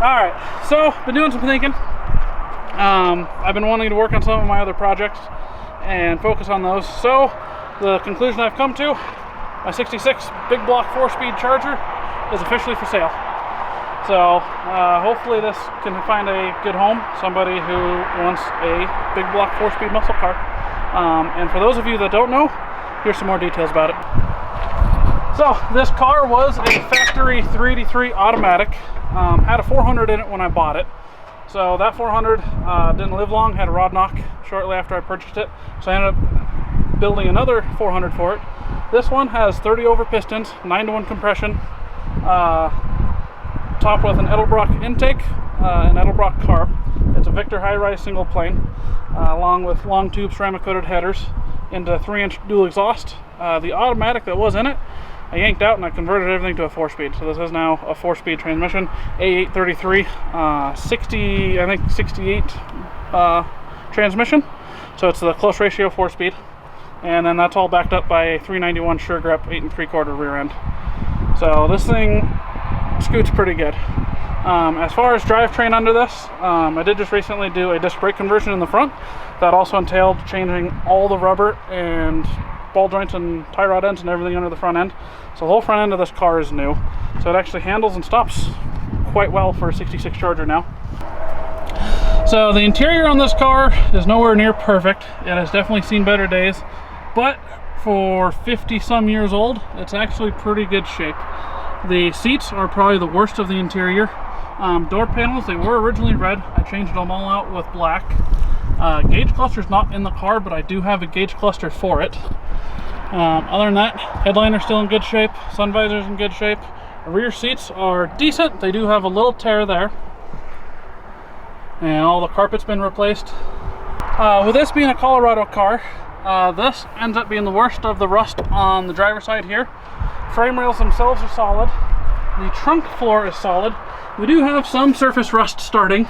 Alright, so been doing some thinking. I've been wanting to work on some of my other projects and focus on those. So the conclusion I've come to, my 66 big block 4-speed Charger is officially for sale. So hopefully this can find a good home, somebody who wants a big block 4-speed muscle car. And for those of you that don't know, here's some more details about it. So this car was a factory 383 automatic, had a 400 in it when I bought it. So that 400 didn't live long, had a rod knock shortly after I purchased it. So I ended up building another 400 for it. This one has 30 over pistons, 9-to-1 compression, topped with an edelbrock intake, an edelbrock carb. It's a Victor high-rise single plane, along with long tube ceramic coated headers into 3-inch dual exhaust. The automatic that was in it, I yanked out and I converted everything to a 4-speed. So this is now a 4-speed transmission, A833, 68 transmission. So it's the close ratio 4-speed. And then that's all backed up by a 391 suregrip 8 3/4 rear end. So this thing scoots pretty good. As far as drivetrain under this, I did just recently do a disc brake conversion in the front. That also entailed changing all the rubber and ball joints and tie rod ends and everything under the front end. So the whole front end of this car is new. So it actually handles and stops quite well for a 66 Charger now. So the interior on this car is nowhere near perfect. It has definitely seen better days, but for 50 some years old, it's actually pretty good shape. The seats are probably the worst of the interior. Door panels, they were originally red. I changed them all out with black. Gauge cluster's not in the car, but I do have a gauge cluster for it. Other than that, headliner's still in good shape, sun visor's in good shape. The rear seats are decent. They do have a little tear there, and all the carpet's been replaced. With this being a Colorado car, this ends up being the worst of the rust on the driver's side here. Frame rails themselves are solid. The trunk floor is solid. We do have some surface rust starting,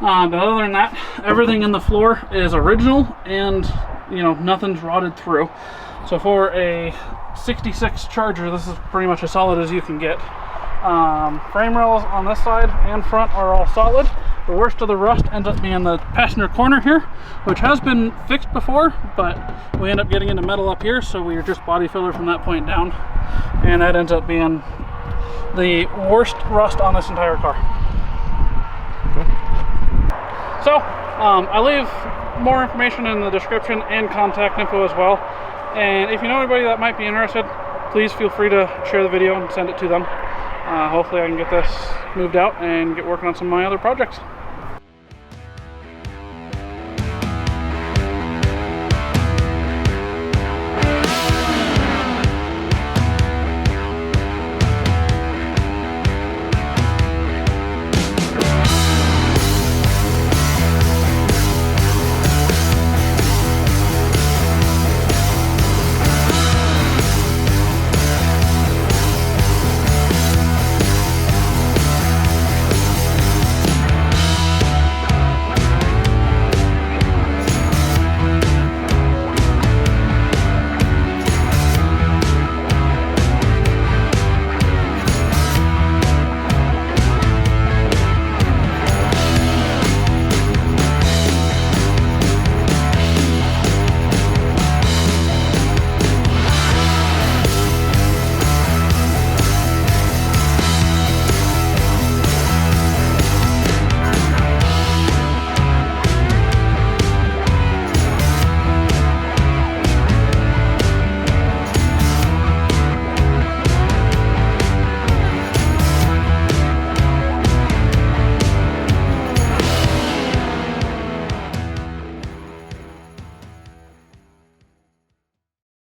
but other than that, everything in the floor is original, and nothing's rotted through. So for a 66 Charger, this is pretty much as solid as you can get. Frame rails on this side and front are all solid. The worst of the rust ends up being the passenger corner here, which has been fixed before, but we end up getting into metal up here, so we are just body filler from that point down, and that ends up being the worst rust on this entire car. Okay. So I leave more information in the description and contact info as well, and if you know anybody that might be interested, please feel free to share the video and send it to them. Hopefully I can get this moved out and get working on some of my other projects.